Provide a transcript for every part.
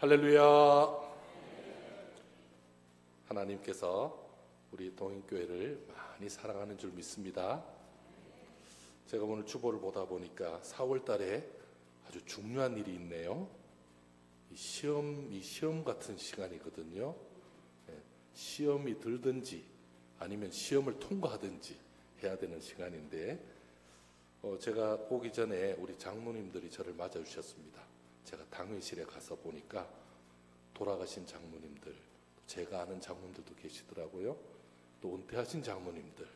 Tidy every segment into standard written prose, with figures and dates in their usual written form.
할렐루야. 하나님께서 우리 동인교회를 많이 사랑하는 줄 믿습니다. 제가 오늘 주보를 보다 보니까 4월 달에 아주 중요한 일이 있네요. 이 시험 같은 시간이거든요. 시험이 들든지 아니면 시험을 통과하든지 해야 되는 시간인데 제가 오기 전에 우리 장로님들이 저를 맞아주셨습니다. 제가 당회실에 가서 보니까 돌아가신 장로님들, 제가 아는 장로님들도 계시더라고요. 또 은퇴하신 장로님들,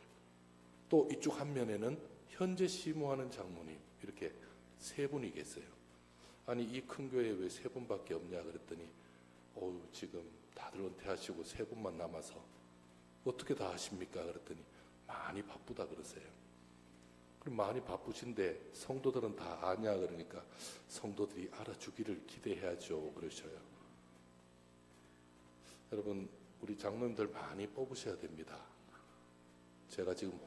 또 이쪽 한 면에는 현재 시무하는 장로님, 이렇게 세 분이 계세요. 아니 이 큰 교회에 왜 세 분밖에 없냐 그랬더니 지금 다들 은퇴하시고 세 분만 남아서 어떻게 다 하십니까? 그랬더니 많이 바쁘다 그러세요. 그럼 많이 바쁘신데 성도들은 다 아냐 그러니까 성도들이 알아주기를 기대해야죠 그러셔요. 여러분 우리 장로님들 많이 뽑으셔야 됩니다. 제가 지금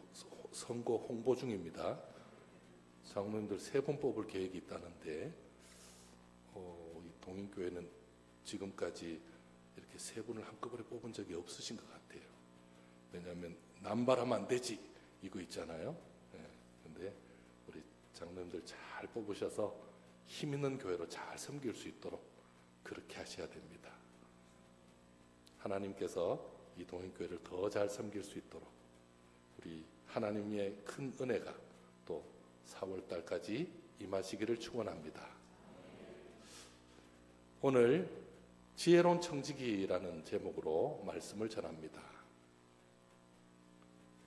선거 홍보 중입니다. 장로님들 3분 뽑을 계획이 있다는데 이 동인교회는 지금까지 이렇게 3분을 한꺼번에 뽑은 적이 없으신 것 같아요. 왜냐하면 남발하면 안 되지 이거 있잖아요. 근데 우리 장로님들 잘 뽑으셔서 힘 있는 교회로 잘 섬길 수 있도록 그렇게 하셔야 됩니다. 하나님께서 이 동인교회를 더 잘 섬길 수 있도록 우리 하나님의 큰 은혜가 또 4월 달까지 임하시기를 축원합니다. 오늘 지혜로운 청지기라는 제목으로 말씀을 전합니다.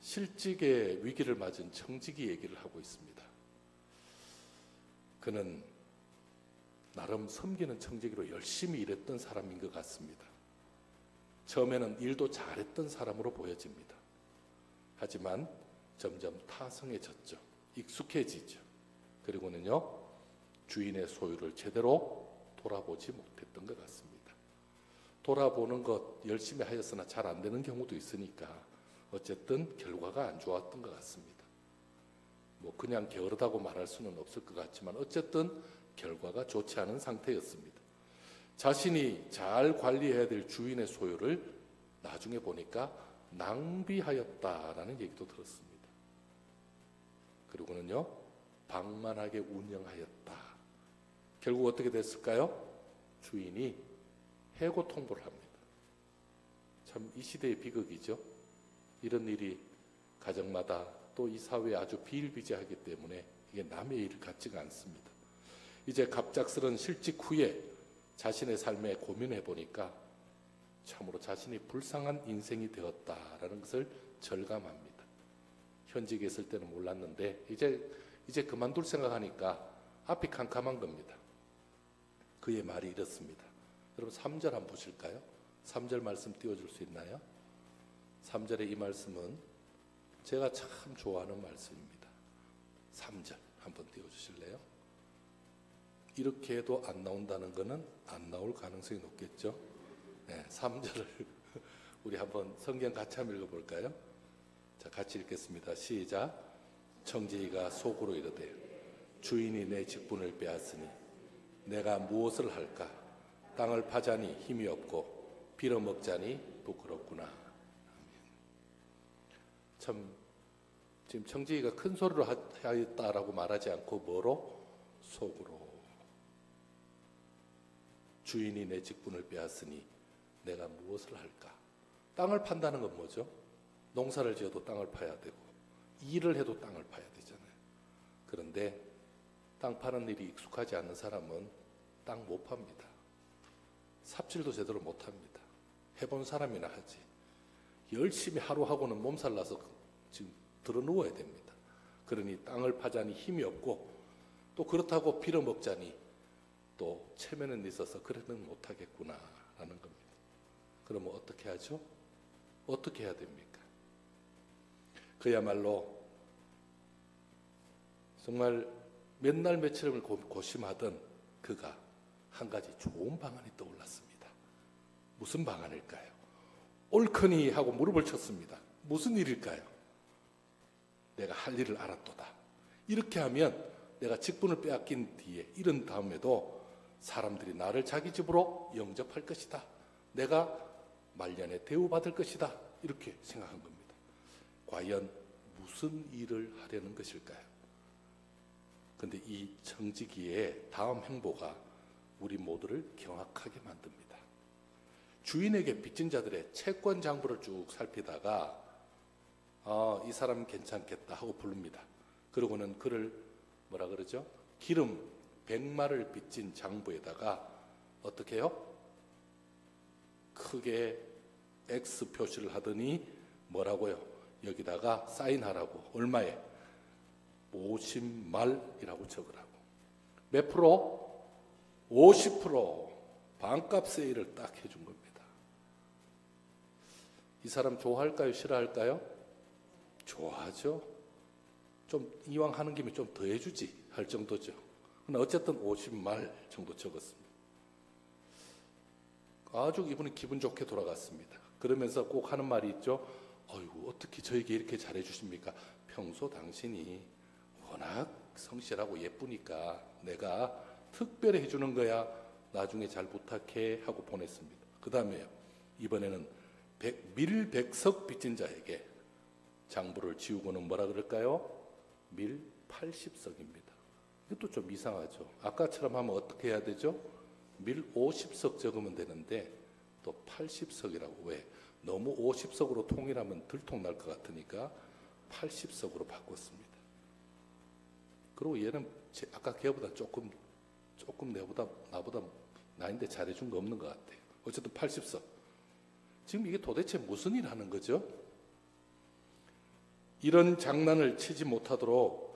실직의 위기를 맞은 청지기 얘기를 하고 있습니다. 그는 나름 섬기는 청지기로 열심히 일했던 사람인 것 같습니다. 처음에는 일도 잘했던 사람으로 보여집니다. 하지만 점점 타성해졌죠. 익숙해지죠. 그리고는요, 주인의 소유를 제대로 돌아보지 못했던 것 같습니다. 돌아보는 것 열심히 하였으나 잘 안 되는 경우도 있으니까 어쨌든 결과가 안 좋았던 것 같습니다. 그냥 게으르다고 말할 수는 없을 것 같지만 어쨌든 결과가 좋지 않은 상태였습니다. 자신이 잘 관리해야 될 주인의 소유를 나중에 보니까 낭비하였다라는 얘기도 들었습니다. 그리고는요, 방만하게 운영하였다. 결국 어떻게 됐을까요? 주인이 해고 통보를 합니다. 참 이 시대의 비극이죠. 이런 일이 가정마다 또 이 사회에 아주 비일비재하기 때문에 이게 남의 일 같지가 않습니다. 이제 갑작스런 실직 후에 자신의 삶에 고민해 보니까 참으로 자신이 불쌍한 인생이 되었다라는 것을 절감합니다. 현직에 있을 때는 몰랐는데 이제 그만둘 생각하니까 앞이 캄캄한 겁니다. 그의 말이 이렇습니다. 여러분 3절 한번 보실까요? 3절 말씀 띄워줄 수 있나요? 3절의 이 말씀은 제가 참 좋아하는 말씀입니다. 3절 한번 띄워주실래요? 이렇게 해도 안 나온다는 것은 안 나올 가능성이 높겠죠? 네, 3절을 우리 한번 성경 같이 한번 읽어볼까요? 자, 같이 읽겠습니다. 시작. 청지기가 속으로 이르되 주인이 내 직분을 빼앗으니 내가 무엇을 할까? 땅을 파자니 힘이 없고 빌어먹자니 부끄럽구나. 참 지금 청지기가 큰 소리로 하였다라고 말하지 않고 뭐로? 속으로. 주인이 내 직분을 빼앗으니 내가 무엇을 할까? 땅을 판다는 건 뭐죠? 농사를 지어도 땅을 파야 되고 일을 해도 땅을 파야 되잖아요. 그런데 땅 파는 일이 익숙하지 않은 사람은 땅 못 팝니다. 삽질도 제대로 못 합니다. 해본 사람이나 하지. 열심히 하루 하고는 몸살 나서 지금 들어 누워야 됩니다. 그러니 땅을 파자니 힘이 없고 또 그렇다고 빌어먹자니 또 체면은 있어서 그래는 못하겠구나라는 겁니다. 그러면 어떻게 하죠? 어떻게 해야 됩니까? 그야말로 정말 몇 날 며칠을 고심하던 그가 한 가지 좋은 방안이 떠올랐습니다. 무슨 방안일까요? 옳거니 하고 무릎을 쳤습니다. 무슨 일일까요? 내가 할 일을 알았도다. 이렇게 하면 내가 직분을 빼앗긴 뒤에 이런 다음에도 사람들이 나를 자기 집으로 영접할 것이다. 내가 말년에 대우받을 것이다. 이렇게 생각한 겁니다. 과연 무슨 일을 하려는 것일까요? 근데 이 청지기의 다음 행보가 우리 모두를 경악하게 만듭니다. 주인에게 빚진 자들의 채권 장부를 쭉 살피다가 이 사람 괜찮겠다 하고 부릅니다. 그러고는 그를 뭐라 그러죠? 기름 100마를 빚진 장부에다가 어떻게 해요? 크게 X 표시를 하더니 뭐라고요? 여기다가 사인하라고. 얼마에? 50말이라고 적으라고. 몇 프로? 50% 반값 세일을 딱 해준 겁니다. 이 사람 좋아할까요? 싫어할까요? 좋아하죠. 좀 이왕 하는 김에 좀 더 해주지 할 정도죠. 근데 어쨌든 50말 정도 적었습니다. 아주 이분이 기분 좋게 돌아갔습니다. 그러면서 꼭 하는 말이 있죠. 어이구, 어떻게 저에게 이렇게 잘해주십니까? 평소 당신이 워낙 성실하고 예쁘니까 내가 특별히 해주는 거야. 나중에 잘 부탁해 하고 보냈습니다. 그 다음에요. 이번에는 밀백석 빚진 자에게 장부를 지우고는 뭐라 그럴까요? 밀 80석입니다. 이것도 좀 이상하죠. 아까처럼 하면 어떻게 해야 되죠? 밀 50석 적으면 되는데 또 80석이라고. 왜? 너무 50석으로 통일하면 들통날 것 같으니까 80석으로 바꿨습니다. 그리고 얘는 아까 걔보다 조금 나보다 나인데 잘해준 거 없는 것 같아요. 어쨌든 80석. 지금 이게 도대체 무슨 일 하는 거죠? 이런 장난을 치지 못하도록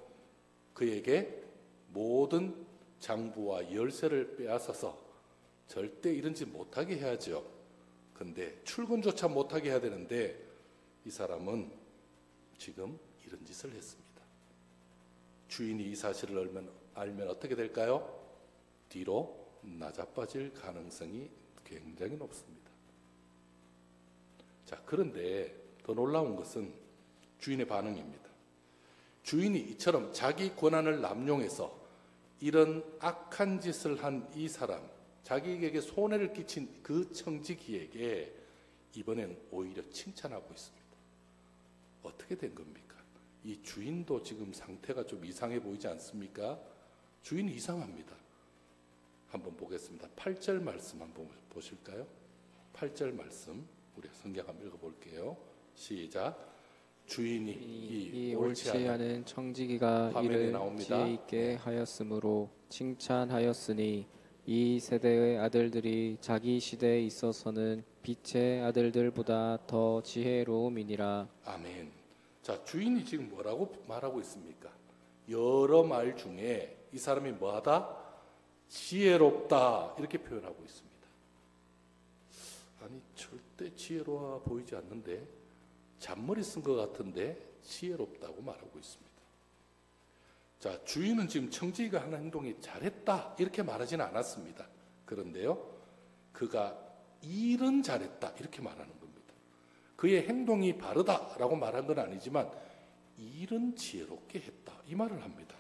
그에게 모든 장부와 열쇠를 빼앗아서 절대 이런 짓 못하게 해야죠. 근데 출근조차 못하게 해야 되는데 이 사람은 지금 이런 짓을 했습니다. 주인이 이 사실을 알면 어떻게 될까요? 뒤로 나자빠질 가능성이 굉장히 높습니다. 자, 그런데 더 놀라운 것은 주인의 반응입니다. 주인이 이처럼 자기 권한을 남용해서 이런 악한 짓을 한 이 사람, 자기에게 손해를 끼친 그 청지기에게 이번엔 오히려 칭찬하고 있습니다. 어떻게 된 겁니까? 이 주인도 지금 상태가 좀 이상해 보이지 않습니까? 주인이 이상합니다. 한번 보겠습니다. 8절 말씀 한번 보실까요? 8절 말씀 우리 성경 한번 읽어볼게요. 시작. 주인이 이 옳지 않은 청지기가 이를 지혜 있게 하였으므로 칭찬하였으니 이 세대의 아들들이 자기 시대에 있어서는 빛의 아들들보다 더 지혜로움이니라. 아멘. 자, 주인이 지금 뭐라고 말하고 있습니까? 여러 말 중에 이 사람이 뭐하다? 지혜롭다 이렇게 표현하고 있습니다. 아니 절대 지혜로워 보이지 않는데 잔머리 쓴 것 같은데 지혜롭다고 말하고 있습니다. 자, 주인은 지금 청지기가 하는 행동이 잘했다 이렇게 말하지는 않았습니다. 그런데요, 그가 일은 잘했다 이렇게 말하는 겁니다. 그의 행동이 바르다라고 말한 건 아니지만 일은 지혜롭게 했다 이 말을 합니다.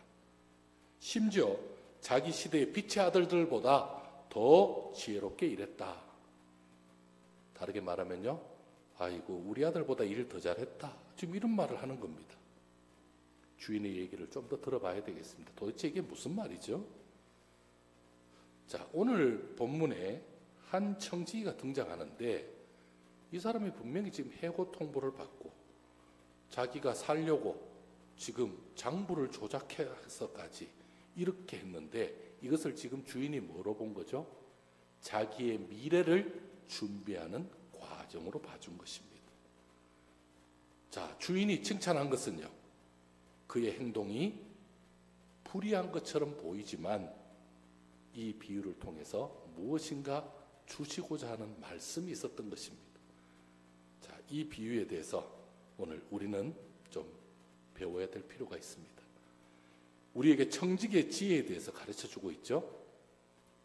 심지어 자기 시대의 빛의 아들들보다 더 지혜롭게 일했다. 다르게 말하면요, 아이고 우리 아들보다 일을 더 잘했다. 지금 이런 말을 하는 겁니다. 주인의 얘기를 좀 더 들어봐야 되겠습니다. 도대체 이게 무슨 말이죠? 자, 오늘 본문에 한 청지기가 등장하는데 이 사람이 분명히 지금 해고 통보를 받고 자기가 살려고 지금 장부를 조작해서까지 이렇게 했는데 이것을 지금 주인이 뭐로 본 거죠? 자기의 미래를 준비하는 과정으로 봐준 것입니다. 자, 주인이 칭찬한 것은요, 그의 행동이 불의한 것처럼 보이지만 이 비유를 통해서 무엇인가 주시고자 하는 말씀이 있었던 것입니다. 자, 이 비유에 대해서 오늘 우리는 좀 배워야 될 필요가 있습니다. 우리에게 청지기의 지혜에 대해서 가르쳐주고 있죠.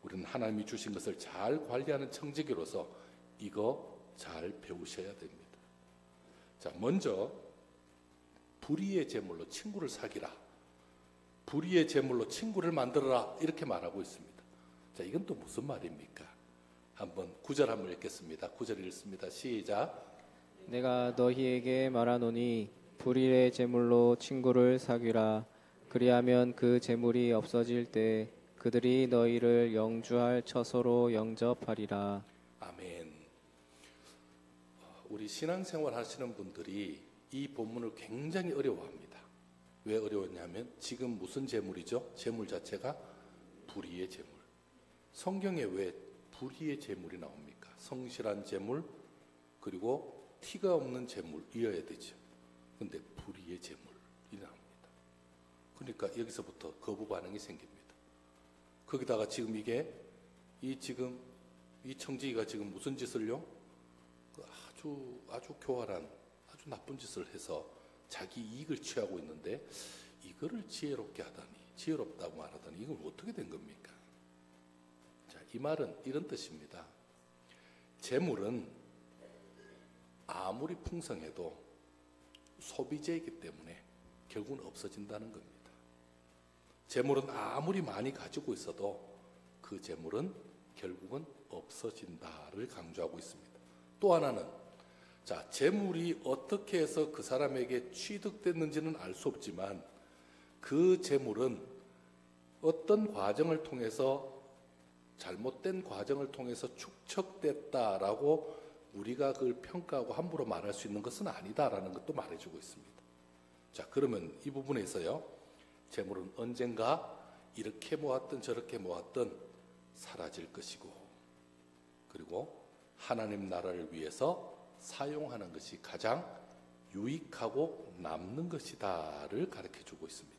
우리는 하나님이 주신 것을 잘 관리하는 청지기로서 이거 잘 배우셔야 됩니다. 자, 먼저 불의의 제물로 친구를 사귀라, 불의의 제물로 친구를 만들어라 이렇게 말하고 있습니다. 자, 이건 또 무슨 말입니까? 한번 9절 한번 읽겠습니다. 9절 읽습니다. 시작. 내가 너희에게 말하노니 불의의 제물로 친구를 사귀라. 그리하면 그 제물이 없어질 때 그들이 너희를 영주할 처소로 영접하리라. 아멘. 우리 신앙생활 하시는 분들이 이 본문을 굉장히 어려워합니다. 왜 어려웠냐면 지금 무슨 제물이죠? 제물 자체가 불의의 제물. 성경에 왜 불의의 제물이 나옵니까? 성실한 제물 그리고 티가 없는 제물이어야 되죠. 근데 불의의 제물이 나옵니다. 그러니까 여기서부터 거부 반응이 생깁니다. 거기다가 지금 이게 이 청지기가 지금 무슨 짓을요? 아주 교활한 아주 나쁜 짓을 해서 자기 이익을 취하고 있는데 이거를 지혜롭게 하다니, 지혜롭다고 말하다니 이걸 어떻게 된 겁니까? 자, 이 말은 이런 뜻입니다. 재물은 아무리 풍성해도 소비재이기 때문에 결국은 없어진다는 겁니다. 재물은 아무리 많이 가지고 있어도 그 재물은 결국은 없어진다를 강조하고 있습니다. 또 하나는 자, 재물이 어떻게 해서 그 사람에게 취득됐는지는 알 수 없지만 그 재물은 어떤 과정을 통해서 잘못된 과정을 통해서 축적됐다라고 우리가 그걸 평가하고 함부로 말할 수 있는 것은 아니다라는 것도 말해주고 있습니다. 자, 그러면 이 부분에서요, 재물은 언젠가 이렇게 모았든 저렇게 모았든 사라질 것이고, 그리고 하나님 나라를 위해서 사용하는 것이 가장 유익하고 남는 것이다를 가르쳐주고 있습니다.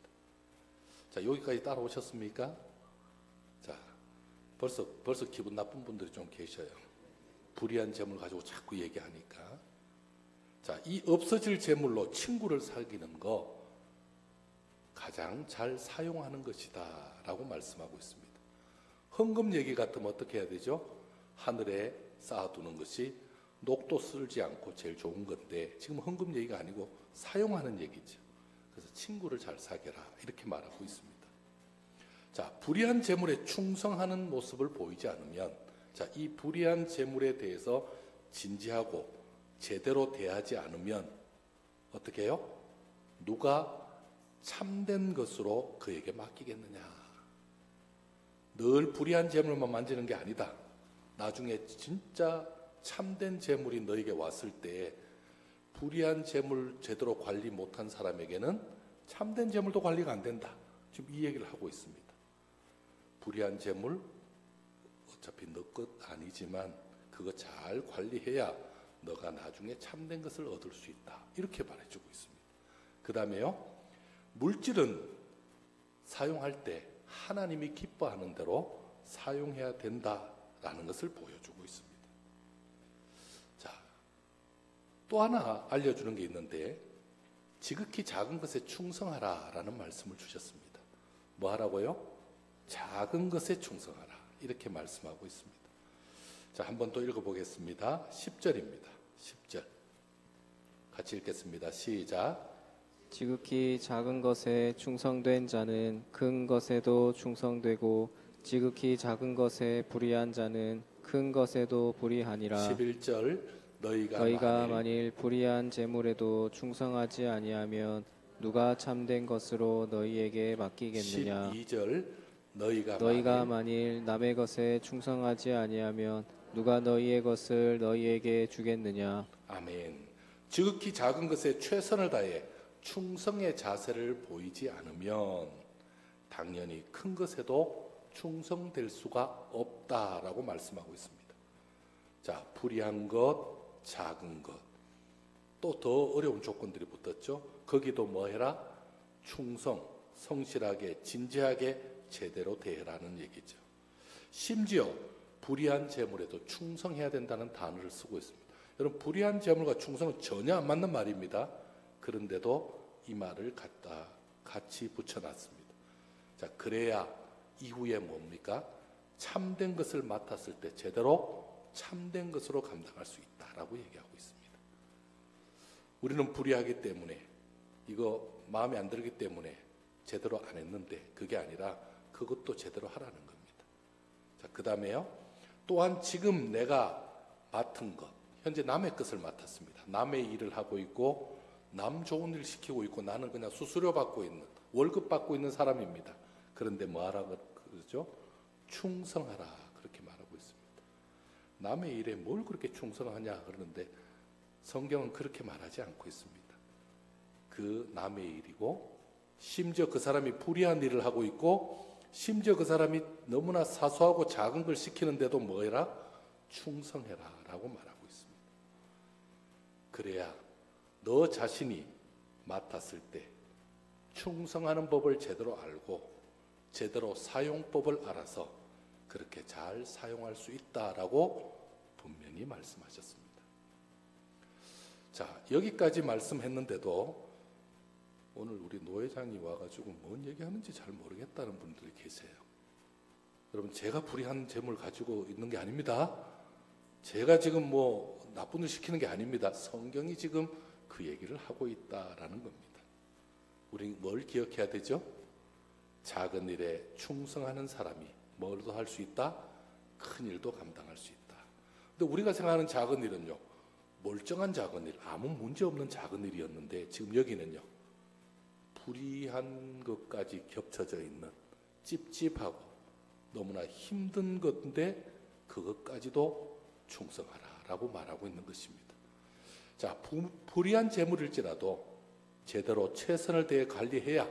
자, 여기까지 따라오셨습니까? 자, 벌써 기분 나쁜 분들이 좀 계셔요. 불의한 재물 가지고 자꾸 얘기하니까. 자, 이 없어질 재물로 친구를 사귀는 거 가장 잘 사용하는 것이다 라고 말씀하고 있습니다. 헌금 얘기 같으면 어떻게 해야 되죠? 하늘에 쌓아두는 것이 녹도 쓸지 않고 제일 좋은 건데 지금 헌금 얘기가 아니고 사용하는 얘기죠. 그래서 친구를 잘 사귀라 이렇게 말하고 있습니다. 자, 불의한 재물에 충성하는 모습을 보이지 않으면, 자, 이 불의한 재물에 대해서 진지하고 제대로 대하지 않으면 어떻게 해요? 누가 참된 것으로 그에게 맡기겠느냐. 늘 불의한 재물만 만지는 게 아니다. 나중에 진짜 참된 재물이 너에게 왔을 때 불의한 재물 제대로 관리 못한 사람에게는 참된 재물도 관리가 안 된다. 지금 이 얘기를 하고 있습니다. 불의한 재물 어차피 너 것 아니지만 그거 잘 관리해야 너가 나중에 참된 것을 얻을 수 있다. 이렇게 말해주고 있습니다. 그 다음에요, 물질은 사용할 때 하나님이 기뻐하는 대로 사용해야 된다라는 것을 보여주고 있습니다. 자, 또 하나 알려주는 게 있는데 지극히 작은 것에 충성하라라는 말씀을 주셨습니다. 뭐 하라고요? 작은 것에 충성하라 이렇게 말씀하고 있습니다. 자, 한번 또 읽어보겠습니다. 10절입니다. 10절 같이 읽겠습니다. 시작. 지극히 작은 것에 충성된 자는 큰 것에도 충성되고 지극히 작은 것에 불의한 자는 큰 것에도 불의하니라. 11절 너희가 만일 불의한 재물에도 충성하지 아니하면 누가 참된 것으로 너희에게 맡기겠느냐. 12절 너희가 만일 남의 것에 충성하지 아니하면 누가 너희의 것을 너희에게 주겠느냐. 아멘. 지극히 작은 것에 최선을 다해 충성의 자세를 보이지 않으면 당연히 큰 것에도 충성될 수가 없다라고 말씀하고 있습니다. 자, 불의한 것, 작은 것, 또 더 어려운 조건들이 붙었죠. 거기도 뭐 해라? 충성, 성실하게, 진지하게 제대로 대해라는 얘기죠. 심지어 불의한 재물에도 충성해야 된다는 단어를 쓰고 있습니다. 여러분, 불의한 재물과 충성은 전혀 안 맞는 말입니다. 그런데도 이 말을 같이 붙여놨습니다. 자, 그래야 이후에 뭡니까? 참된 것을 맡았을 때 제대로 참된 것으로 감당할 수 있다라고 얘기하고 있습니다. 우리는 불의하기 때문에 이거 마음에 안 들기 때문에 제대로 안 했는데 그게 아니라 그것도 제대로 하라는 겁니다. 자, 그 다음에요. 또한 지금 내가 맡은 것, 현재 남의 것을 맡았습니다. 남의 일을 하고 있고 남 좋은 일 시키고 있고 나는 그냥 수수료 받고 있는, 월급 받고 있는 사람입니다. 그런데 뭐하라 그러죠? 충성하라, 그렇게 말하고 있습니다. 남의 일에 뭘 그렇게 충성하냐 그러는데 성경은 그렇게 말하지 않고 있습니다. 그 남의 일이고, 심지어 그 사람이 불의한 일을 하고 있고, 심지어 그 사람이 너무나 사소하고 작은 걸 시키는데도 뭐해라? 충성해라 라고 말하고 있습니다. 그래야 너 자신이 맡았을 때 충성하는 법을 제대로 알고 제대로 사용법을 알아서 그렇게 잘 사용할 수 있다라고 분명히 말씀하셨습니다. 자, 여기까지 말씀했는데도 오늘 우리 노 회장이 와가지고 뭔 얘기하는지 잘 모르겠다는 분들이 계세요. 여러분, 제가 불의한 재물 가지고 있는 게 아닙니다. 제가 지금 뭐 나쁜 일 시키는 게 아닙니다. 성경이 지금 그 얘기를 하고 있다라는 겁니다. 우리 뭘 기억해야 되죠? 작은 일에 충성하는 사람이 뭘도 할 수 있다? 큰 일도 감당할 수 있다. 근데 우리가 생각하는 작은 일은요, 멀쩡한 작은 일, 아무 문제 없는 작은 일이었는데 지금 여기는요, 불의한 것까지 겹쳐져 있는 찝찝하고 너무나 힘든 건데 그것까지도 충성하라라고 말하고 있는 것입니다. 자, 불의한 재물일지라도 제대로 최선을 다해 관리해야,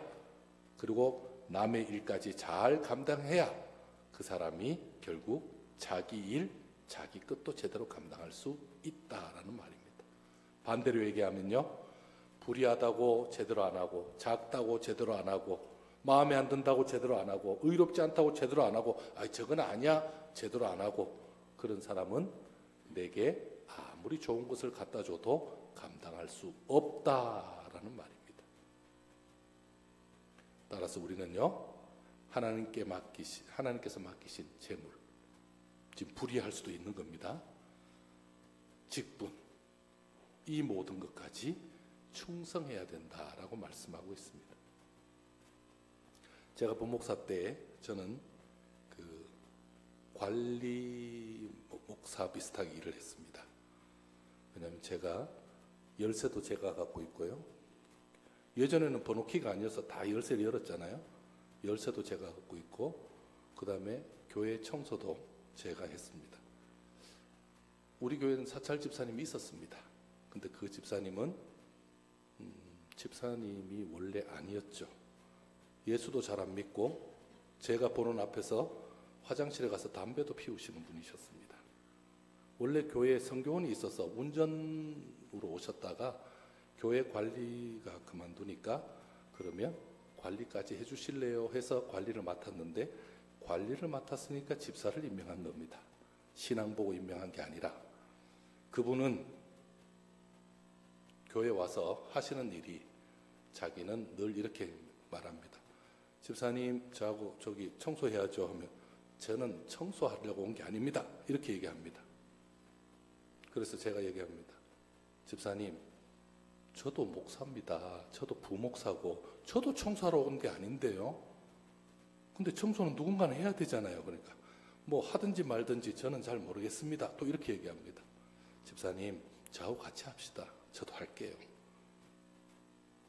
그리고 남의 일까지 잘 감당해야 그 사람이 결국 자기 일, 자기 것도 제대로 감당할 수 있다라는 말입니다. 반대로 얘기하면요, 불의하다고 제대로 안 하고, 작다고 제대로 안 하고, 마음에 안 든다고 제대로 안 하고, 의롭지 않다고 제대로 안 하고, 저건 아니야 제대로 안 하고, 그런 사람은 내게 아무리 좋은 것을 갖다 줘도 감당할 수 없다라는 말입니다. 따라서 우리는요, 하나님께서 맡기신 재물, 지금 불의할 수도 있는 겁니다. 직분, 이 모든 것까지 충성해야 된다라고 말씀하고 있습니다. 제가 부목사 때 저는 그 관리 목사 비슷하게 일을 했습니다. 왜냐하면 제가 열쇠도 제가 갖고 있고요. 예전에는 번호키가 아니어서 다 열쇠를 열었잖아요. 열쇠도 제가 갖고 있고, 그 다음에 교회 청소도 제가 했습니다. 우리 교회는 사찰 집사님이 있었습니다. 근데 그 집사님은 집사님이 원래 아니었죠. 예수도 잘 안 믿고 제가 보는 앞에서 화장실에 가서 담배도 피우시는 분이셨습니다. 원래 교회에 성교원이 있어서 운전으로 오셨다가 교회 관리가 그만두니까 그러면 관리까지 해주실래요 해서 관리를 맡았는데, 관리를 맡았으니까 집사를 임명한 겁니다. 신앙 보고 임명한 게 아니라. 그분은 교회 와서 하시는 일이, 자기는 늘 이렇게 말합니다. 집사님, 저하고 저기 청소해야죠 하면, 저는 청소하려고 온 게 아닙니다, 이렇게 얘기합니다. 그래서 제가 얘기합니다. 집사님, 저도 목사입니다. 저도 부목사고 저도 청소하러 온 게 아닌데요. 근데 청소는 누군가는 해야 되잖아요. 그러니까 뭐 하든지 말든지 저는 잘 모르겠습니다, 또 이렇게 얘기합니다. 집사님, 저하고 같이 합시다. 저도 할게요.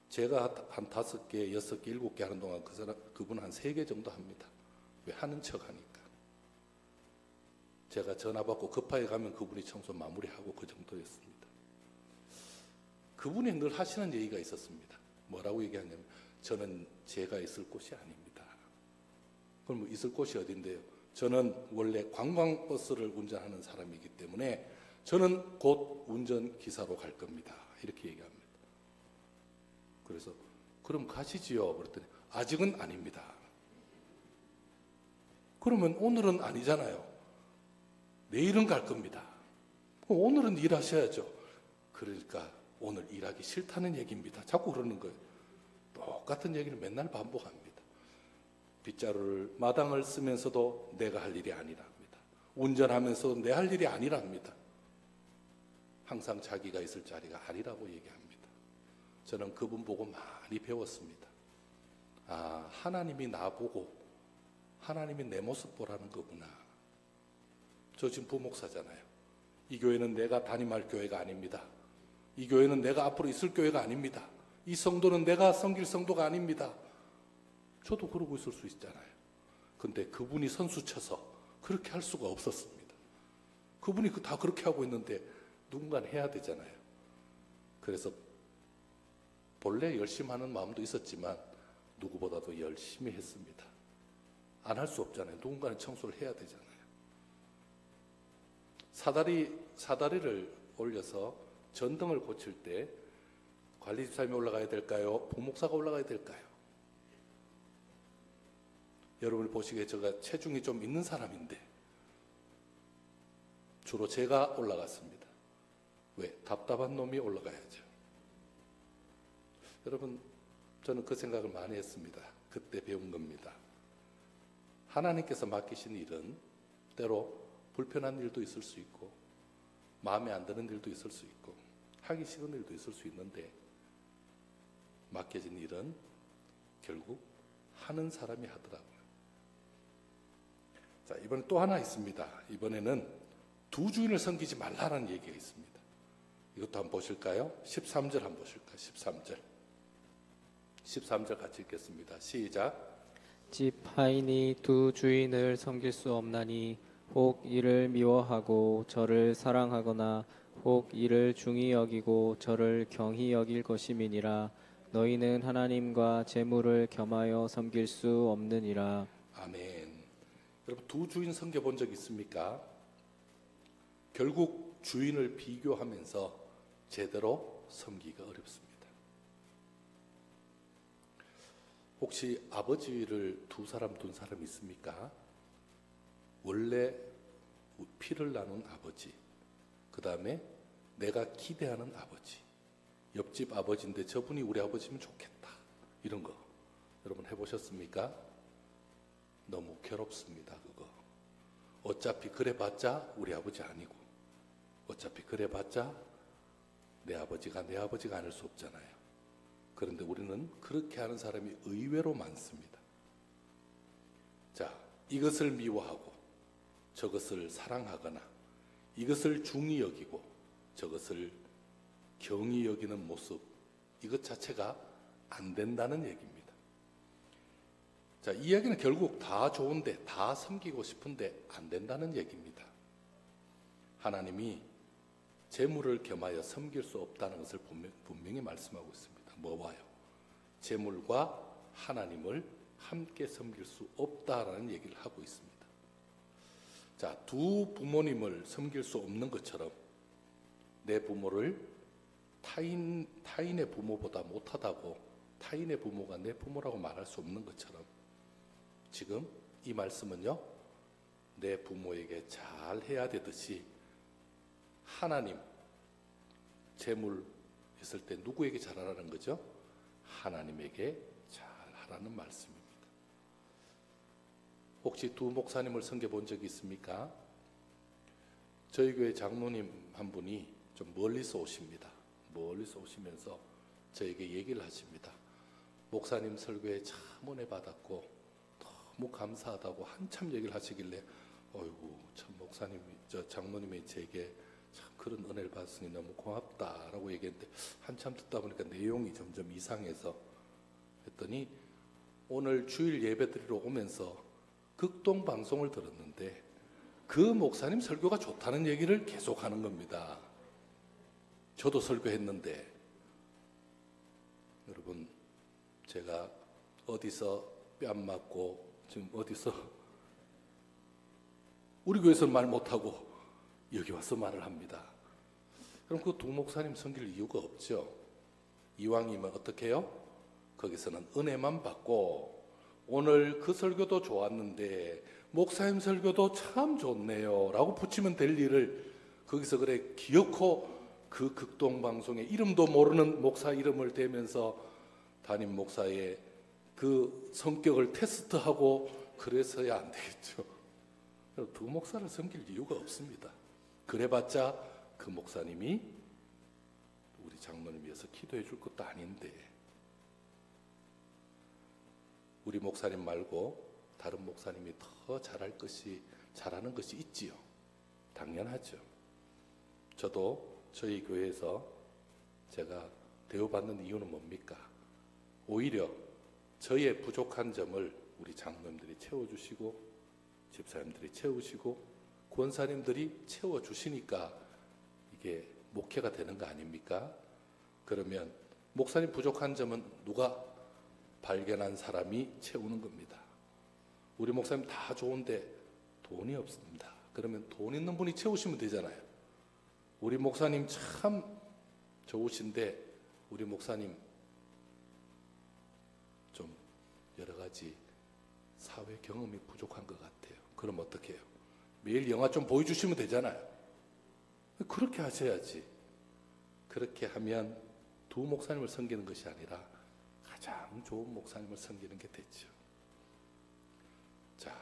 제가 한 5개, 6개, 7개 하는 동안 그분은 한 3개 정도 합니다. 왜? 하는 척 하니까. 제가 전화 받고 급하게 가면 그분이 청소 마무리하고 그 정도였습니다. 그분이 늘 하시는 얘기가 있었습니다. 뭐라고 얘기하냐면, 저는 제가 있을 곳이 아닙니다. 그럼 뭐 있을 곳이 어딘데요? 저는 원래 관광버스를 운전하는 사람이기 때문에 저는 곧 운전기사로 갈 겁니다, 이렇게 얘기합니다. 그래서 그럼 가시지요 그랬더니 아직은 아닙니다. 그러면 오늘은 아니잖아요. 내일은 갈 겁니다. 그럼 오늘은 일하셔야죠. 그러니까 오늘 일하기 싫다는 얘기입니다. 자꾸 그러는 거예요. 똑같은 얘기를 맨날 반복합니다. 빗자루를 마당을 쓰면서도 내가 할 일이 아니랍니다. 운전하면서도 내 할 일이 아니랍니다. 항상 자기가 있을 자리가 아니라고 얘기합니다. 저는 그분 보고 많이 배웠습니다. 하나님이 나보고 하나님이 내 모습 보라는 거구나. 저 지금 부목사잖아요. 이 교회는 내가 담임할 교회가 아닙니다. 이 교회는 내가 앞으로 있을 교회가 아닙니다. 이 성도는 내가 섬길 성도가 아닙니다. 저도 그러고 있을 수 있잖아요. 근데 그분이 선수 쳐서 그렇게 할 수가 없었습니다. 그분이 다 그렇게 하고 있는데 누군가는 해야 되잖아요. 그래서 본래 열심히 하는 마음도 있었지만 누구보다도 열심히 했습니다. 안 할 수 없잖아요. 누군가는 청소를 해야 되잖아요. 사다리를 올려서 전등을 고칠 때 관리집사님이 올라가야 될까요? 부목사가 올라가야 될까요? 여러분이 보시기에 제가 체중이 좀 있는 사람인데 주로 제가 올라갔습니다. 왜? 답답한 놈이 올라가야죠. 여러분, 저는 그 생각을 많이 했습니다. 그때 배운 겁니다. 하나님께서 맡기신 일은 때로 불편한 일도 있을 수 있고 마음에 안 드는 일도 있을 수 있고 하기 싫은 일도 있을 수 있는데 맡겨진 일은 결국 하는 사람이 하더라고요. 자, 이번에 또 하나 있습니다. 이번에는 두 주인을 섬기지 말라는 얘기가 있습니다. 이것도 한번 보실까요? 13절 한번 보실까요? 13절 같이 읽겠습니다. 시작. 집 하인이 두 주인을 섬길 수 없나니 혹 이를 미워하고 저를 사랑하거나 혹 이를 중히 여기고 저를 경히 여길 것임이니라. 너희는 하나님과 재물을 겸하여 섬길 수 없느니라. 아멘. 여러분, 두 주인 섬겨본 적 있습니까? 결국 주인을 비교하면서 제대로 섬기기가 어렵습니다. 혹시 아버지를 두 사람 둔 사람 있습니까? 원래 피를 나눈 아버지, 그 다음에 내가 기대하는 아버지, 옆집 아버지인데 저분이 우리 아버지면 좋겠다, 이런 거 여러분 해보셨습니까? 너무 괴롭습니다. 그거 어차피 그래봤자 우리 아버지 아니고 어차피 그래봤자 내 아버지가 아닐 수 없잖아요. 그런데 우리는 그렇게 하는 사람이 의외로 많습니다. 자, 이것을 미워하고 저것을 사랑하거나 이것을 중히 여기고 저것을 경히 여기는 모습, 이것 자체가 안 된다는 얘기입니다. 자, 이 이야기는 결국 다 좋은데 다 섬기고 싶은데 안 된다는 얘기입니다. 하나님이 재물을 겸하여 섬길 수 없다는 것을 분명히 말씀하고 있습니다. 뭐와요? 재물과 하나님을 함께 섬길 수 없다라는 얘기를 하고 있습니다. 자, 두 부모님을 섬길 수 없는 것처럼 내 부모를 타인의 부모보다 못하다고 타인의 부모가 내 부모라고 말할 수 없는 것처럼 지금 이 말씀은요, 내 부모에게 잘 해야 되듯이 하나님, 재물 있을 때 누구에게 잘하라는 거죠? 하나님에게 잘하라는 말씀입니다. 혹시 두 목사님을 섬겨본 적이 있습니까? 저희 교회 장로님 한 분이 좀 멀리서 오십니다. 멀리서 오시면서 저에게 얘기를 하십니다. 목사님 설교에 참 은혜 받았고 너무 감사하다고 한참 얘기를 하시길래 어이구 참 목사님이 장로님이 제게 참 그런 은혜를 받았으니 너무 고맙다라고 얘기했는데 한참 듣다 보니까 내용이 점점 이상해서 했더니 오늘 주일 예배 드리러 오면서 극동 방송을 들었는데 그 목사님 설교가 좋다는 얘기를 계속 하는 겁니다. 저도 설교했는데 여러분, 제가 어디서 뺨 맞고 지금 어디서 우리 교회에서는 말 못하고 여기 와서 말을 합니다. 그럼 그 두 목사님 섬길 이유가 없죠. 이왕이면 어떻게 해요? 거기서는 은혜만 받고 오늘 그 설교도 좋았는데 목사님 설교도 참 좋네요 라고 붙이면 될 일을 거기서 그래 기어코 그 극동방송에 이름도 모르는 목사 이름을 대면서 담임 목사의 그 성격을 테스트하고 그래서야 안 되겠죠. 두 목사를 섬길 이유가 없습니다. 그래봤자 그 목사님이 우리 장로님 위해서 기도해 줄 것도 아닌데 우리 목사님 말고 다른 목사님이 더 잘하는 것이 있지요. 당연하죠. 저도 저희 교회에서 제가 대우받는 이유는 뭡니까? 오히려 저의 부족한 점을 우리 장로님들이 채워주시고 집사님들이 채우시고 권사님들이 채워주시니까 이게 목회가 되는 거 아닙니까? 그러면 목사님 부족한 점은 누가 발견한 사람이 채우는 겁니다. 우리 목사님 다 좋은데 돈이 없습니다. 그러면 돈 있는 분이 채우시면 되잖아요. 우리 목사님 참 좋으신데 우리 목사님 좀 여러 가지 사회 경험이 부족한 것 같아요. 그럼 어떻게 해요? 매일 영화 좀 보여주시면 되잖아요. 그렇게 하셔야지. 그렇게 하면 두 목사님을 섬기는 것이 아니라 가장 좋은 목사님을 섬기는 게 됐죠. 자,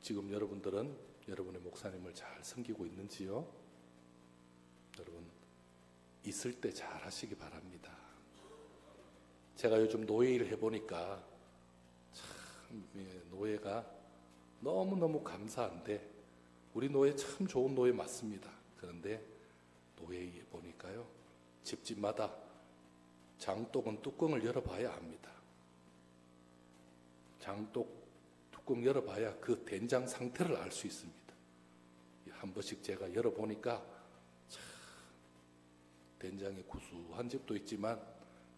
지금 여러분들은 여러분의 목사님을 잘 섬기고 있는지요? 여러분 있을 때 잘 하시기 바랍니다. 제가 요즘 노예 일을 해보니까 참 노예가 너무너무 감사한데 우리 노예 참 좋은 노예 맞습니다. 그런데 노예에 보니까요 집집마다 장독은 뚜껑을 열어봐야 합니다. 장독 뚜껑 열어봐야 그 된장 상태를 알 수 있습니다. 한 번씩 제가 열어보니까 참 된장이 구수한 집도 있지만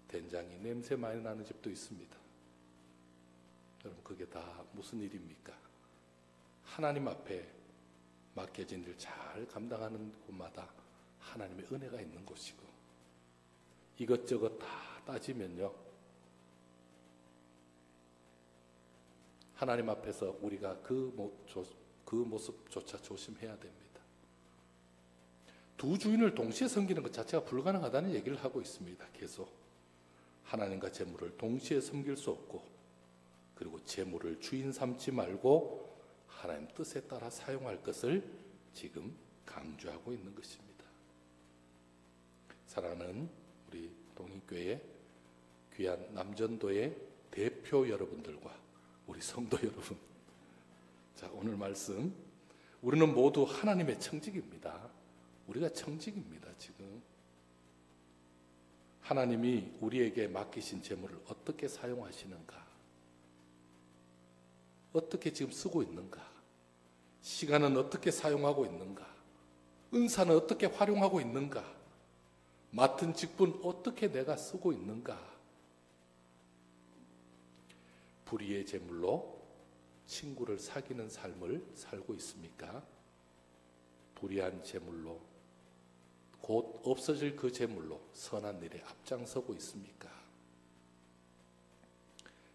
된장이 냄새 많이 나는 집도 있습니다. 여러분 그게 다 무슨 일입니까? 하나님 앞에 맡겨진 일 잘 감당하는 곳마다 하나님의 은혜가 있는 곳이고 이것저것 다 따지면요 하나님 앞에서 우리가 그 모습조차 조심해야 됩니다. 두 주인을 동시에 섬기는 것 자체가 불가능하다는 얘기를 하고 있습니다. 계속 하나님과 재물을 동시에 섬길 수 없고 그리고 재물을 주인 삼지 말고 하나님 뜻에 따라 사용할 것을 지금 강조하고 있는 것입니다. 사랑하는 우리 동익교회 귀한 남전도의 대표 여러분들과 우리 성도 여러분, 자 오늘 말씀 우리는 모두 하나님의 청직입니다. 우리가 청직입니다. 지금 하나님이 우리에게 맡기신 재물을 어떻게 사용하시는가, 어떻게 지금 쓰고 있는가, 시간은 어떻게 사용하고 있는가, 은사는 어떻게 활용하고 있는가, 맡은 직분 어떻게 내가 쓰고 있는가. 불의의 재물로 친구를 사귀는 삶을 살고 있습니까? 불의한 재물로 곧 없어질 그 재물로 선한 일에 앞장서고 있습니까?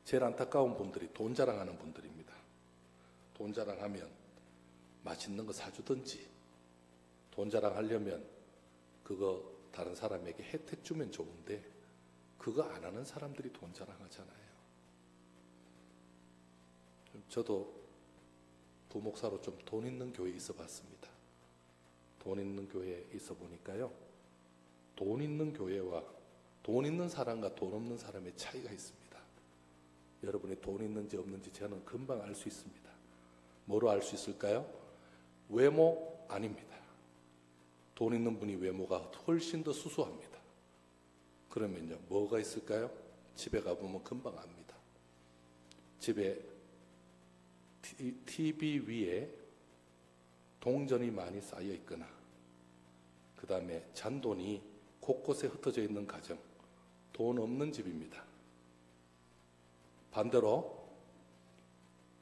제일 안타까운 분들이 돈 자랑하는 분들입니다. 돈 자랑하면 맛있는 거 사주든지 돈 자랑하려면 그거 다른 사람에게 혜택 주면 좋은데 그거 안 하는 사람들이 돈 자랑하잖아요. 저도 부목사로 좀 돈 있는 교회에 있어 봤습니다. 돈 있는 교회에 있어 보니까요 돈 있는 교회와 돈 있는 사람과 돈 없는 사람의 차이가 있습니다. 여러분이 돈 있는지 없는지 저는 금방 알 수 있습니다. 뭐로 알 수 있을까요? 외모 아닙니다. 돈 있는 분이 외모가 훨씬 더 수수합니다. 그러면요 뭐가 있을까요? 집에 가보면 금방 압니다. 집에 TV 위에 동전이 많이 쌓여 있거나 그 다음에 잔돈이 곳곳에 흩어져 있는 가정, 돈 없는 집입니다. 반대로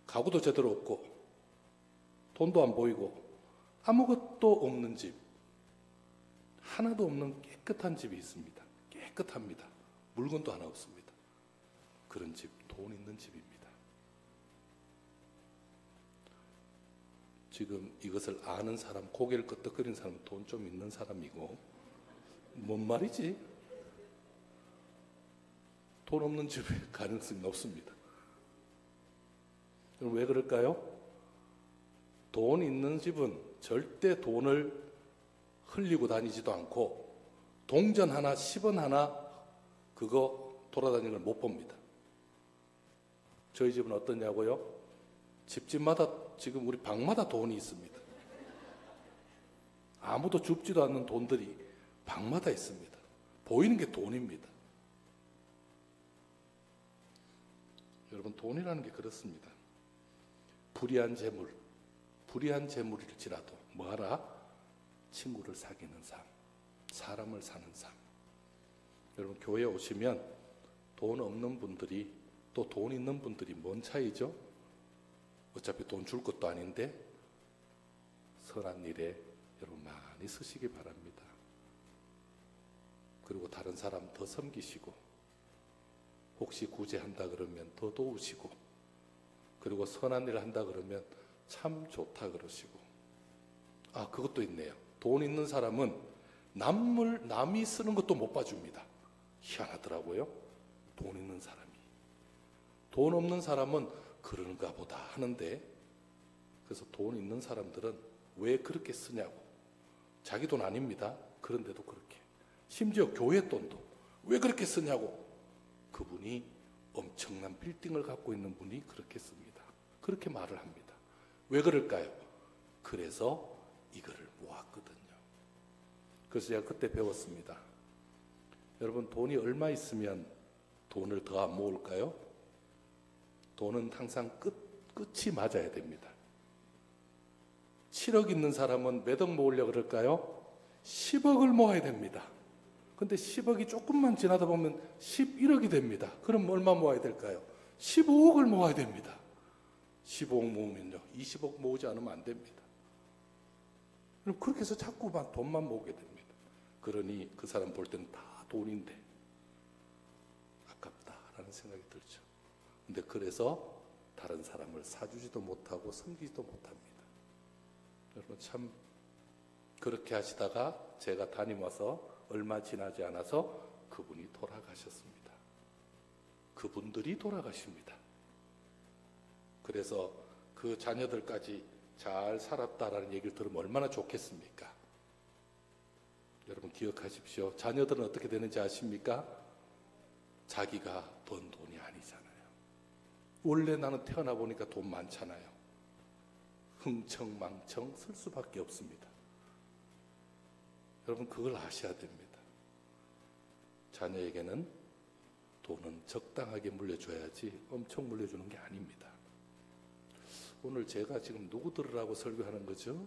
가구도 제대로 없고 돈도 안 보이고 아무것도 없는 집, 하나도 없는 깨끗한 집이 있습니다. 깨끗합니다. 물건도 하나 없습니다. 그런 집, 돈 있는 집입니다. 지금 이것을 아는 사람, 고개를 끄덕거리는 사람은 돈 좀 있는 사람이고 뭔 말이지? 돈 없는 집에 가능성이 높습니다. 그럼 왜 그럴까요? 돈 있는 집은 절대 돈을 흘리고 다니지도 않고 동전 하나, 10원 하나 그거 돌아다니는 걸 못 봅니다. 저희 집은 어떠냐고요? 집집마다 지금 우리 방마다 돈이 있습니다. 아무도 줍지도 않는 돈들이 방마다 있습니다. 보이는 게 돈입니다. 여러분, 돈이라는 게 그렇습니다. 불의한 재물일지라도 뭐하라? 친구를 사귀는 삶, 사람을 사는 삶. 여러분, 교회에 오시면 돈 없는 분들이 또 돈 있는 분들이 뭔 차이죠? 어차피 돈 줄 것도 아닌데 선한 일에 여러분 많이 쓰시기 바랍니다. 그리고 다른 사람 더 섬기시고, 혹시 구제한다 그러면 더 도우시고, 그리고 선한 일을 한다 그러면 참 좋다 그러시고. 아, 그것도 있네요. 돈 있는 사람은 남이 쓰는 것도 못 봐줍니다. 희한하더라고요. 돈 있는 사람이. 돈 없는 사람은 그런가 보다 하는데, 그래서 돈 있는 사람들은 왜 그렇게 쓰냐고. 자기 돈 아닙니다. 그런데도 그렇게. 심지어 교회 돈도 왜 그렇게 쓰냐고. 그분이 엄청난 빌딩을 갖고 있는 분이 그렇게 씁니다. 그렇게 말을 합니다. 왜 그럴까요? 그래서 이거를 모았거든요. 그래서 제가 그때 배웠습니다. 여러분, 돈이 얼마 있으면 돈을 더 안 모을까요? 돈은 항상 끝이 맞아야 됩니다. 7억 있는 사람은 몇 억 모으려고 그럴까요? 10억을 모아야 됩니다. 근데 10억이 조금만 지나다 보면 11억이 됩니다. 그럼 얼마 모아야 될까요? 15억을 모아야 됩니다. 15억 모으면요, 20억 모으지 않으면 안 됩니다. 그럼 그렇게 해서 자꾸만 돈만 모으게 됩니다. 그러니 그 사람 볼 때는 다 돈인데 아깝다라는 생각이 들죠. 근데 그래서 다른 사람을 사주지도 못하고 섬기지도 못합니다. 여러분, 참 그렇게 하시다가 제가 담임 와서 얼마 지나지 않아서 그분이 돌아가셨습니다. 그분들이 돌아가십니다. 그래서 그 자녀들까지 잘 살았다라는 얘기를 들으면 얼마나 좋겠습니까? 여러분, 기억하십시오. 자녀들은 어떻게 되는지 아십니까? 자기가 번 돈이 아니잖아요. 원래 나는 태어나 보니까 돈 많잖아요. 흥청망청 쓸 수밖에 없습니다. 여러분, 그걸 아셔야 됩니다. 자녀에게는 돈은 적당하게 물려줘야지 엄청 물려주는 게 아닙니다. 오늘 제가 지금 누구 들으라고 설교하는 거죠?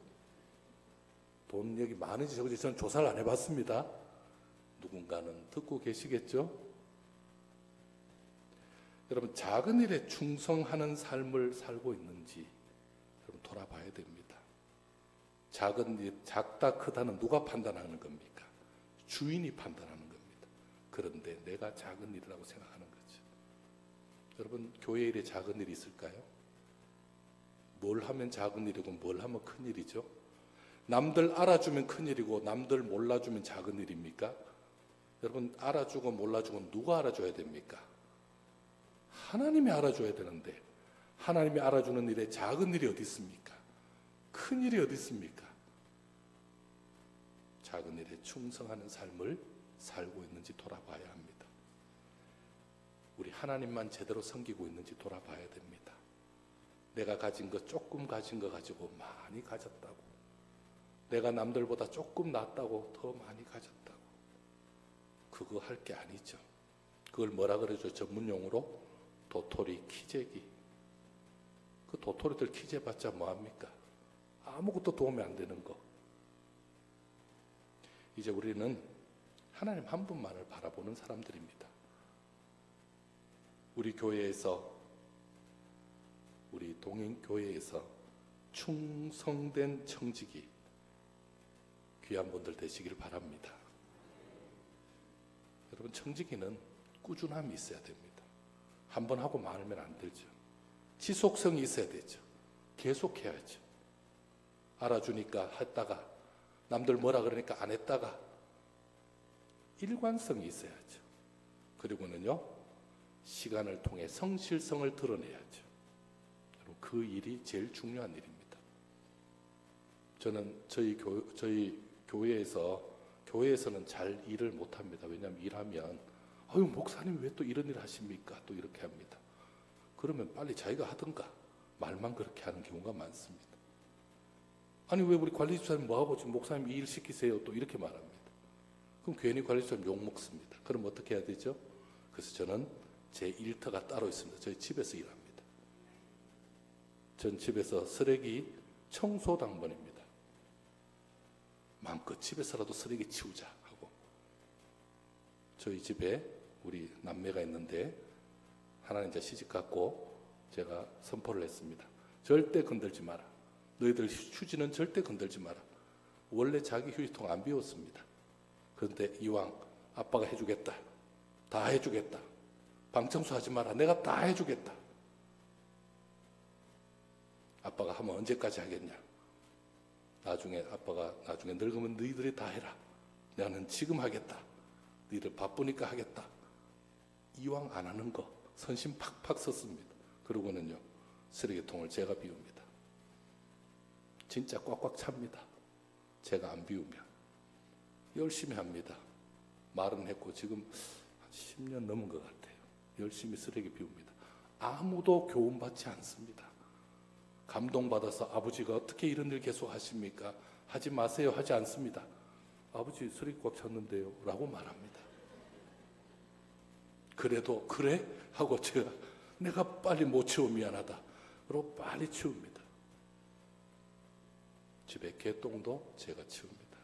돈 여기 많은지 적은지 저는 조사를 안 해봤습니다. 누군가는 듣고 계시겠죠? 여러분, 작은 일에 충성하는 삶을 살고 있는지 여러분 돌아봐야 됩니다. 작은 일, 작다 크다는 누가 판단하는 겁니까? 주인이 판단하는 겁니다. 그런데 내가 작은 일이라고 생각하는 거죠. 여러분, 교회 일에 작은 일이 있을까요? 뭘 하면 작은 일이고 뭘 하면 큰 일이죠? 남들 알아주면 큰 일이고 남들 몰라주면 작은 일입니까? 여러분, 알아주고 몰라주고 누가 알아줘야 됩니까? 하나님이 알아줘야 되는데 하나님이 알아주는 일에 작은 일이 어디 있습니까? 큰 일이 어디 있습니까? 작은 일에 충성하는 삶을 살고 있는지 돌아봐야 합니다. 우리 하나님만 제대로 섬기고 있는지 돌아봐야 됩니다. 내가 가진 거, 조금 가진 거 가지고 많이 가졌다고, 내가 남들보다 조금 낫다고 더 많이 가졌다고, 그거 할 게 아니죠. 그걸 뭐라 그러죠? 전문용어로 도토리 키재기. 그 도토리들 키재봤자 뭐합니까? 아무것도 도움이 안 되는 거. 이제 우리는 하나님 한 분만을 바라보는 사람들입니다. 우리 교회에서, 우리 동행교회에서 충성된 청지기 귀한 분들 되시길 바랍니다. 여러분, 청지기는 꾸준함이 있어야 됩니다. 한 번 하고 말면 안 되죠. 지속성이 있어야 되죠. 계속해야죠. 알아주니까 했다가, 남들 뭐라 그러니까 안 했다가, 일관성이 있어야죠. 그리고는요, 시간을 통해 성실성을 드러내야죠. 그 일이 제일 중요한 일입니다. 저는 저희 교회에서는 잘 일을 못합니다. 왜냐하면 일하면 아유, 목사님 왜 또 이런 일 하십니까? 또 이렇게 합니다. 그러면 빨리 자기가 하든가 말만 그렇게 하는 경우가 많습니다. 아니 왜 우리 관리집사님 뭐하고 지금 목사님 이 일 시키세요? 또 이렇게 말합니다. 그럼 괜히 관리집사님 욕먹습니다. 그럼 어떻게 해야 되죠? 그래서 저는 제 일터가 따로 있습니다. 저희 집에서 일합니다. 전 집에서 쓰레기 청소 당번입니다. 마음껏 집에서라도 쓰레기 치우자 하고. 저희 집에 우리 남매가 있는데 하나는 이제 시집 갔고 제가 선포를 했습니다. 절대 건들지 마라. 너희들 휴지는 절대 건들지 마라. 원래 자기 휴지통 안 비웠습니다. 그런데 이왕 아빠가 해주겠다. 다 해주겠다. 방 청소하지 마라. 내가 다 해주겠다. 아빠가 하면 언제까지 하겠냐. 아빠가 나중에 늙으면 너희들이 다 해라. 나는 지금 하겠다. 너희들 바쁘니까 하겠다. 이왕 안 하는 거 선심 팍팍 썼습니다. 그러고는요 쓰레기통을 제가 비웁니다. 진짜 꽉꽉 찹니다. 제가 안 비우면. 열심히 합니다. 말은 했고 지금 한 10년 넘은 것 같아요. 열심히 쓰레기 비웁니다. 아무도 교훈받지 않습니다. 감동받아서 아버지가 어떻게 이런 일 계속 하십니까? 하지 마세요. 하지 않습니다. 아버지 쓰레기 꽉 찼는데요 라고 말합니다. 그래도 그래? 하고 내가 빨리 못 치워 미안하다. 그리고 빨리 치웁니다. 집에 개똥도 제가 치웁니다.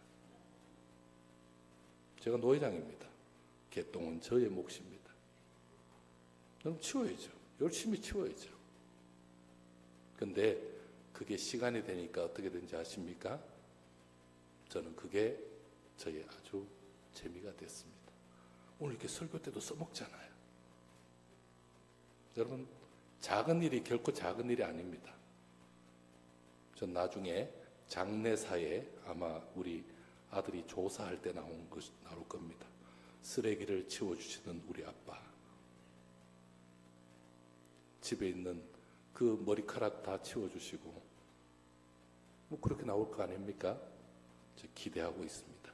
제가 노회장입니다. 개똥은 저의 몫입니다. 그럼 치워야죠. 열심히 치워야죠. 근데 그게 시간이 되니까 어떻게 되는지 아십니까? 저는 그게 저의 아주 재미가 됐습니다. 오늘 이렇게 설교 때도 써먹잖아요. 여러분 작은 일이 결코 작은 일이 아닙니다. 전 나중에 장례사에 아마 우리 아들이 조사할 때 나올 겁니다. 쓰레기를 치워주시는 우리 아빠. 집에 있는 그 머리카락 다 치워주시고 뭐 그렇게 나올 거 아닙니까? 저 기대하고 있습니다.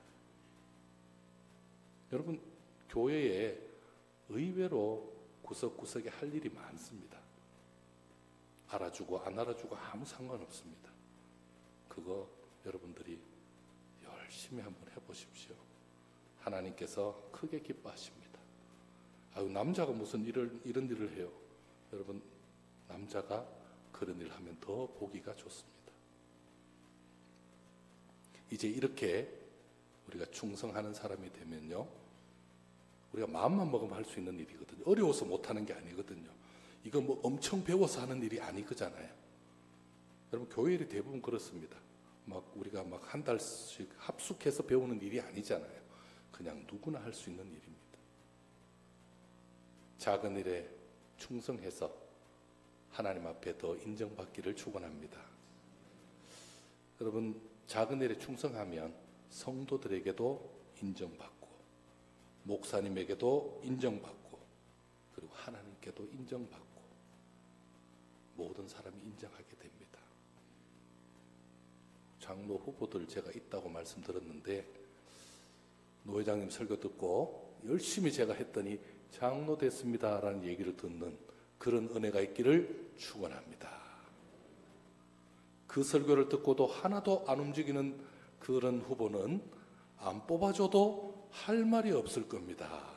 여러분 교회에 의외로 구석구석에 할 일이 많습니다. 알아주고 안 알아주고 아무 상관없습니다. 그거 여러분들이 열심히 한번 해보십시오. 하나님께서 크게 기뻐하십니다. 아유 남자가 무슨 이런 일을 해요. 여러분 남자가 그런 일을 하면 더 보기가 좋습니다. 이제 이렇게 우리가 충성하는 사람이 되면요 우리가 마음만 먹으면 할 수 있는 일이거든요. 어려워서 못하는 게 아니거든요. 이거 뭐 엄청 배워서 하는 일이 아니거잖아요. 여러분 교회 일이 대부분 그렇습니다. 막 우리가 막 한 달씩 합숙해서 배우는 일이 아니잖아요. 그냥 누구나 할 수 있는 일입니다. 작은 일에 충성해서 하나님 앞에 더 인정받기를 축원합니다. 여러분 작은 일에 충성하면 성도들에게도 인정받고 목사님에게도 인정받고 그리고 하나님께도 인정받고 모든 사람이 인정하게 됩니다. 장로 후보들 제가 있다고 말씀드렸는데 노회장님 설교 듣고 열심히 제가 했더니 장로 됐습니다라는 얘기를 듣는 그런 은혜가 있기를 축원합니다. 그 설교를 듣고도 하나도 안 움직이는 그런 후보는 안 뽑아줘도 할 말이 없을 겁니다.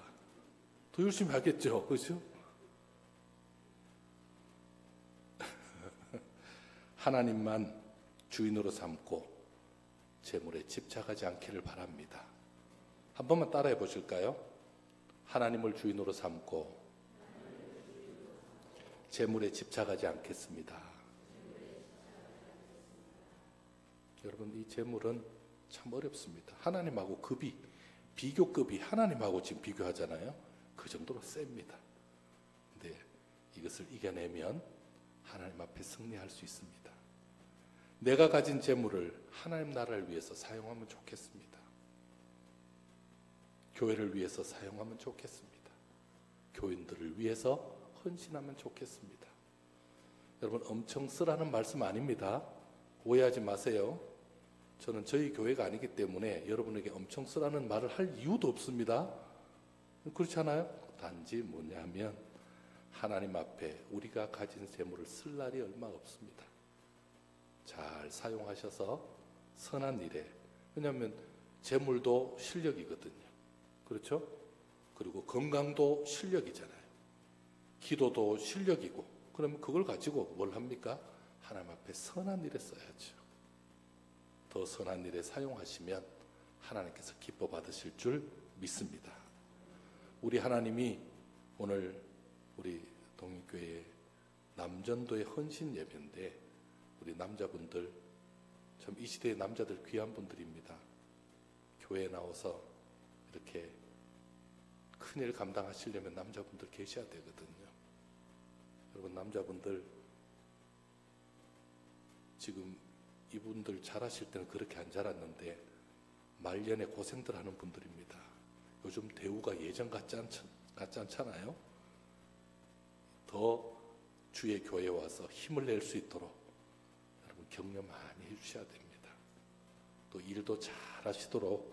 더 열심히 하겠죠, 그렇죠? 하나님만 주인으로 삼고 재물에 집착하지 않기를 바랍니다. 한 번만 따라해 보실까요? 하나님을 주인으로 삼고 재물에 집착하지 않겠습니다. 여러분 이 재물은 참 어렵습니다. 하나님하고 비교급이 하나님하고 지금 비교하잖아요. 그 정도로 셉니다. 근데 이것을 이겨내면 하나님 앞에 승리할 수 있습니다. 내가 가진 재물을 하나님 나라를 위해서 사용하면 좋겠습니다. 교회를 위해서 사용하면 좋겠습니다. 교인들을 위해서 헌신하면 좋겠습니다. 여러분 엄청 쓰라는 말씀 아닙니다. 오해하지 마세요. 저는 저희 교회가 아니기 때문에 여러분에게 엄청 쓰라는 말을 할 이유도 없습니다. 그렇지 않아요? 단지 뭐냐면 하나님 앞에 우리가 가진 재물을 쓸 날이 얼마 없습니다. 잘 사용하셔서 선한 일에. 왜냐하면 재물도 실력이거든요. 그렇죠? 그리고 건강도 실력이잖아요. 기도도 실력이고. 그러면 그걸 가지고 뭘 합니까? 하나님 앞에 선한 일에 써야죠. 더 선한 일에 사용하시면 하나님께서 기뻐 받으실 줄 믿습니다. 우리 하나님이 오늘 우리 동익교회 남전도의 헌신 예배인데, 우리 남자분들 참 이 시대의 남자들 귀한 분들입니다. 교회에 나와서 이렇게 큰일 감당하시려면 남자분들 계셔야 되거든요. 여러분, 남자분들 지금 이분들 잘하실 때는 그렇게 안 자랐는데 말년에 고생들 하는 분들입니다. 요즘 대우가 예전 같지 않잖아요. 더 주의 교회에 와서 힘을 낼 수 있도록 여러분 격려 많이 해주셔야 됩니다. 또 일도 잘 하시도록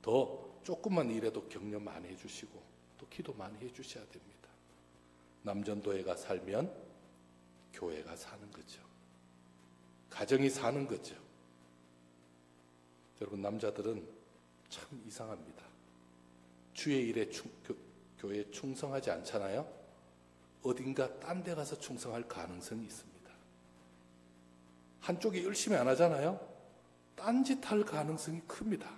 더 조금만 일해도 격려 많이 해주시고 또 기도 많이 해주셔야 됩니다. 남전도회가 살면 교회가 사는 거죠. 가정이 사는 거죠. 여러분, 남자들은 참 이상합니다. 주의 일에 교회에 충성하지 않잖아요. 어딘가 딴 데 가서 충성할 가능성이 있습니다. 한쪽이 열심히 안 하잖아요. 딴짓할 가능성이 큽니다.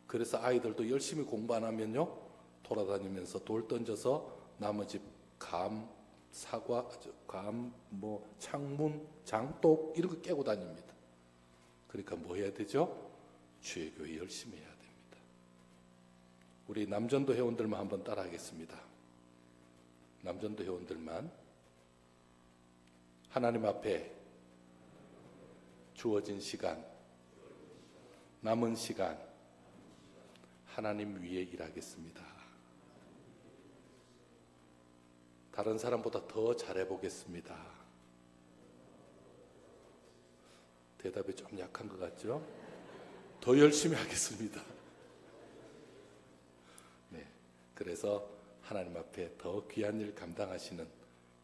그래서 아이들도 열심히 공부 안 하면요, 돌아다니면서 돌 던져서 남의 집 사과, 창문, 장독 이런 거 깨고 다닙니다. 그러니까 뭐 해야 되죠? 주의 교회 열심히 해야 됩니다. 우리 남전도 회원들만 한번 따라 하겠습니다. 남전도 회원들만 하나님 앞에 주어진 시간, 남은 시간 하나님 위에 일하겠습니다. 다른 사람보다 더 잘해보겠습니다. 대답이 좀 약한 것 같죠? 더 열심히 하겠습니다. 네, 그래서 하나님 앞에 더 귀한 일 감당하시는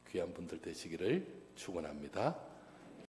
귀한 분들 되시기를 축원합니다.